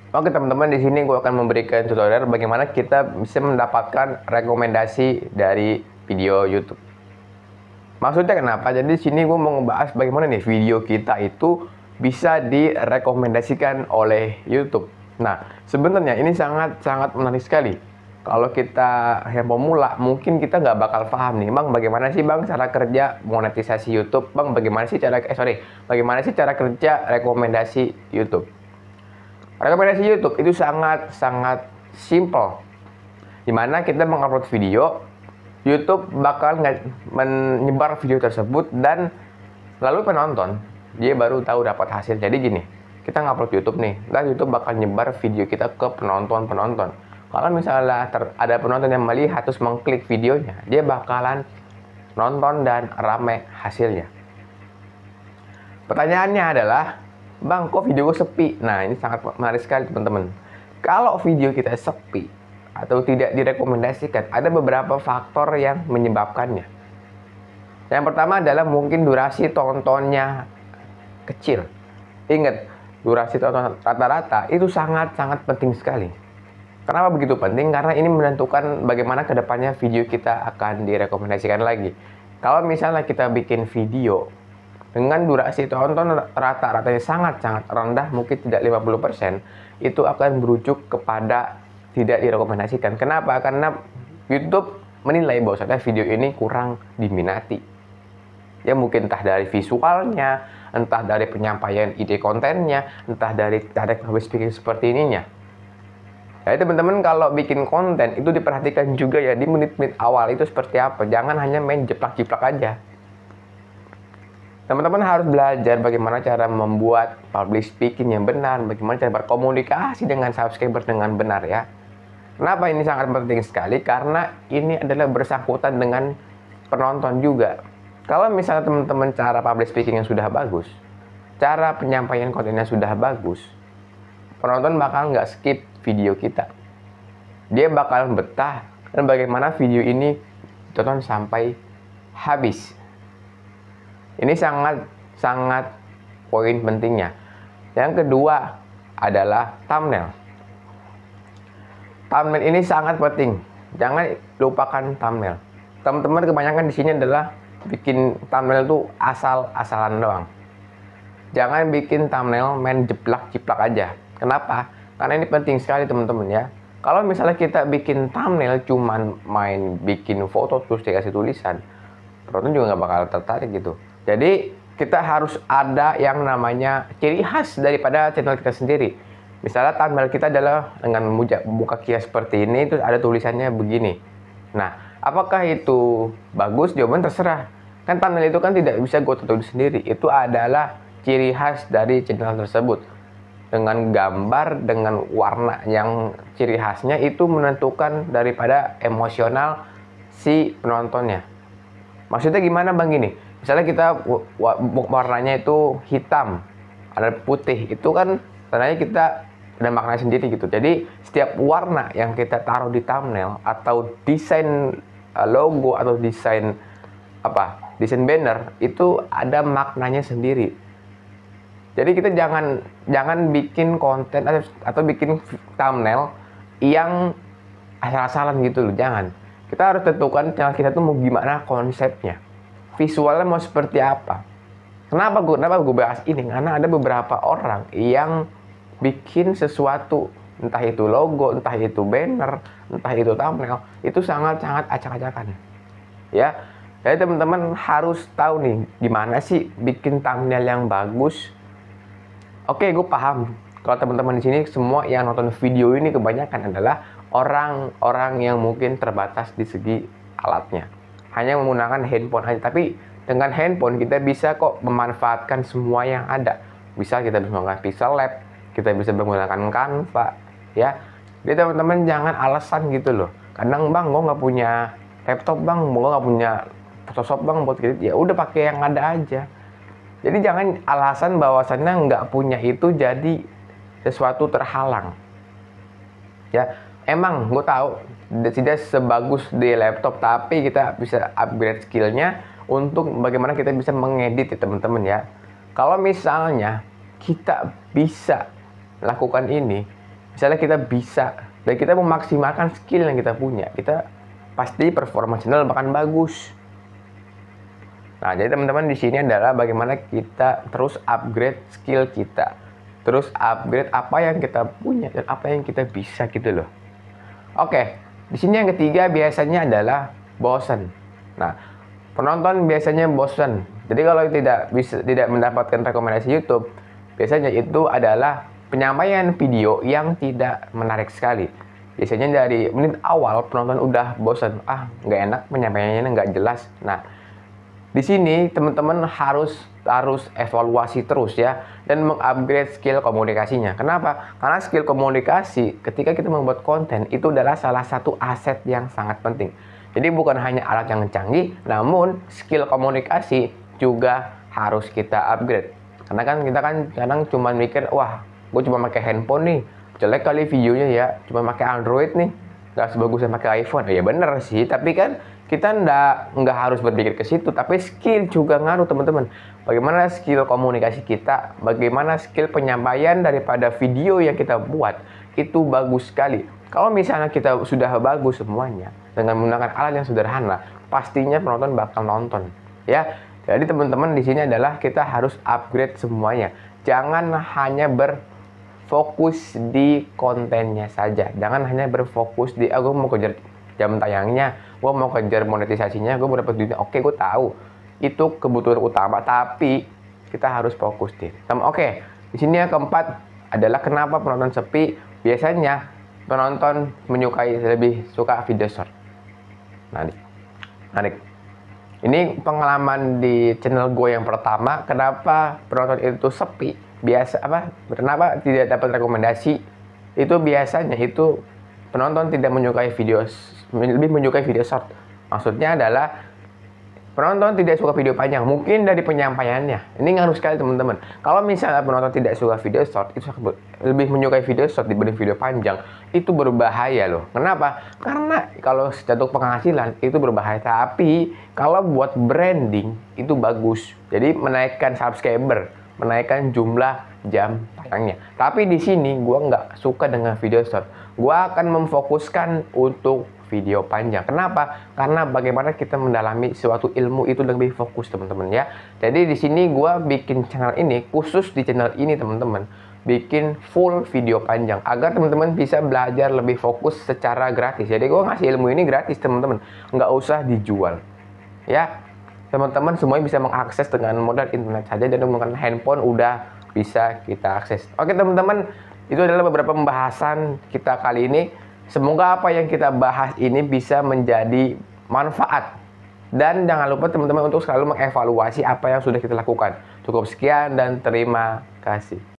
Oke teman-teman, di sini gue akan memberikan tutorial bagaimana kita bisa mendapatkan rekomendasi dari video YouTube. Maksudnya kenapa? Jadi di sini gue mau ngebahas bagaimana nih video kita itu bisa direkomendasikan oleh YouTube. Nah, sebenarnya ini sangat menarik sekali. Kalau kita yang pemula, mungkin kita nggak bakal paham nih, bang, bagaimana sih bang cara kerja monetisasi YouTube, bang, bagaimana sih bagaimana sih cara kerja rekomendasi YouTube. Rekomendasi YouTube itu sangat simple. Dimana kita mengupload video, YouTube bakal menyebar video tersebut dan lalu penonton dia baru tahu dapat hasil. Jadi gini, kita ngupload YouTube nih, dan YouTube bakal nyebar video kita ke penonton. Kalau misalnya ada penonton yang melihat terus mengklik videonya, dia bakalan nonton dan rame hasilnya. Pertanyaannya adalah, bang, kok video gue sepi? Nah, ini sangat menarik sekali teman-teman. Kalau video kita sepi atau tidak direkomendasikan, ada beberapa faktor yang menyebabkannya. Yang pertama adalah mungkin durasi tontonnya kecil. Ingat, durasi tonton rata-rata itu sangat penting sekali. Kenapa begitu penting? Karena ini menentukan bagaimana kedepannya video kita akan direkomendasikan lagi. Kalau misalnya kita bikin video dengan durasi tonton rata-ratanya sangat rendah, mungkin tidak 50%, itu akan berujuk kepada tidak direkomendasikan. Kenapa? Karena YouTube menilai bahwasanya video ini kurang diminati. Ya mungkin entah dari visualnya, entah dari penyampaian ide kontennya, entah dari cara public speaking seperti ininya. Jadi teman-teman kalau bikin konten itu diperhatikan juga ya di menit-menit awal itu seperti apa. Jangan hanya main jeplak-jeplak aja. Teman-teman harus belajar bagaimana cara membuat public speaking yang benar, bagaimana cara berkomunikasi dengan subscriber dengan benar ya. Kenapa ini sangat penting sekali? Karena ini adalah bersangkutan dengan penonton juga. Kalau misalnya teman-teman cara public speaking yang sudah bagus, cara penyampaian kontennya sudah bagus, penonton bakal nggak skip video kita. Dia bakal betah dan bagaimana video ini tonton sampai habis. Ini sangat poin pentingnya. Yang kedua adalah thumbnail. Thumbnail ini sangat penting. Jangan lupakan thumbnail. Teman-teman kebanyakan di sini adalah bikin thumbnail tuh asal-asalan doang. Jangan bikin thumbnail main jeplak-jeplak aja. Kenapa? Karena ini penting sekali teman-teman ya. Kalau misalnya kita bikin thumbnail cuman main bikin foto terus dikasih tulisan, penonton juga nggak bakal tertarik gitu. Jadi kita harus ada yang namanya ciri khas daripada channel kita sendiri. Misalnya thumbnail kita adalah dengan muka kia seperti ini, terus ada tulisannya begini. Nah, apakah itu bagus? Jawaban terserah. Kan thumbnail itu kan tidak bisa gue tentuin sendiri. Itu adalah ciri khas dari channel tersebut. Dengan gambar, dengan warna yang ciri khasnya itu menentukan daripada emosional si penontonnya. Maksudnya gimana bang gini? Misalnya kita warnanya itu hitam, ada putih, itu kan tandanya kita ada makna sendiri gitu. Jadi setiap warna yang kita taruh di thumbnail atau desain logo atau desain desain banner itu ada maknanya sendiri. Jadi kita jangan bikin konten atau bikin thumbnail yang asal-asalan gitu loh, jangan. Kita harus tentukan channel kita tuh mau gimana konsepnya. Visualnya mau seperti apa. Kenapa gue bahas ini? Karena ada beberapa orang yang bikin sesuatu, entah itu logo, entah itu banner, entah itu thumbnail, itu sangat acak-acakan. Ya. Jadi teman-teman harus tahu nih gimana sih bikin thumbnail yang bagus. Oke, gue paham. Kalau teman-teman di sini semua yang nonton video ini kebanyakan adalah orang-orang yang mungkin terbatas di segi alatnya. Hanya menggunakan handphone aja. Tapi dengan handphone kita bisa kok memanfaatkan semua yang ada. Bisa kita bisa menggunakan Pixel Lab, kita bisa menggunakan Canva, ya. Jadi teman-teman jangan alasan gitu loh. Kadang bang, gue nggak punya laptop bang, gue nggak punya Photoshop bang buat gitu. Ya udah pakai yang ada aja. Jadi jangan alasan bahwasannya nggak punya itu jadi sesuatu terhalang. Ya, emang gue tahu tidak sebagus di laptop, tapi kita bisa upgrade skillnya untuk bagaimana kita bisa mengedit ya teman-teman ya. Kalau misalnya kita bisa lakukan ini, misalnya kita bisa dan kita memaksimalkan skill yang kita punya, kita pasti performa channel bahkan bagus. Nah, jadi teman-teman di sini adalah bagaimana kita terus upgrade skill kita, terus upgrade apa yang kita punya dan apa yang kita bisa gitu loh. Oke, di sini yang ketiga biasanya adalah bosan. Nah, penonton biasanya bosan. Jadi kalau tidak mendapatkan rekomendasi YouTube, biasanya itu adalah penyampaian video yang tidak menarik sekali. Biasanya dari menit awal penonton udah bosan, nggak enak, penyampaiannya nggak jelas. Nah, di sini teman-teman harus evaluasi terus ya dan mengupgrade skill komunikasinya. Kenapa? Karena skill komunikasi ketika kita membuat konten itu adalah salah satu aset yang sangat penting. Jadi bukan hanya alat yang canggih, namun skill komunikasi juga harus kita upgrade. Karena kan kita kadang cuma mikir, wah, gue cuma pakai handphone nih, jelek kali videonya ya, cuma pakai Android nih, nggak sebagus yang pakai iPhone. Ya bener sih, tapi kan kita nggak harus berpikir ke situ, tapi skill juga ngaruh teman-teman. Bagaimana skill komunikasi kita, bagaimana skill penyampaian daripada video yang kita buat, itu bagus sekali. Kalau misalnya kita sudah bagus semuanya, dengan menggunakan alat yang sederhana, pastinya penonton bakal nonton. Ya, jadi teman-teman di sini adalah kita harus upgrade semuanya. Jangan hanya berfokus di kontennya saja. Jangan hanya berfokus di, gue mau kejar jam tayangnya, gue mau kejar monetisasinya, gue mau dapat duitnya. Oke, gue tahu itu kebutuhan utama, tapi kita harus fokus deh. Oke, di sini yang keempat adalah kenapa penonton sepi. Biasanya penonton lebih suka video short. Narik. Ini pengalaman di channel gue yang pertama. Kenapa penonton itu sepi? Kenapa tidak dapat rekomendasi? Itu biasanya itu penonton tidak menyukai lebih menyukai video short. Maksudnya adalah penonton tidak suka video panjang, mungkin dari penyampaiannya. Ini ngaruh sekali teman-teman. Kalau misalnya penonton tidak suka video short, itu lebih menyukai video short dibanding video panjang, itu berbahaya loh. Kenapa? Karena kalau secara penghasilan itu berbahaya, tapi kalau buat branding itu bagus. Jadi menaikkan subscriber, menaikkan jumlah jam tayangnya. Tapi di sini gue nggak suka dengan video short. Gue akan memfokuskan untuk video panjang. Kenapa? Karena bagaimana kita mendalami suatu ilmu itu lebih fokus teman-teman ya. Jadi di sini gue bikin channel ini, khusus di channel ini teman-teman, bikin full video panjang agar teman-teman bisa belajar lebih fokus secara gratis. Jadi gue ngasih ilmu ini gratis teman-teman, nggak usah dijual ya. Teman-teman semuanya bisa mengakses dengan modal internet saja dan menggunakan handphone udah bisa kita akses. Oke teman-teman, itu adalah beberapa pembahasan kita kali ini. Semoga apa yang kita bahas ini bisa menjadi manfaat. Dan jangan lupa teman-teman untuk selalu mengevaluasi apa yang sudah kita lakukan. Cukup sekian dan terima kasih.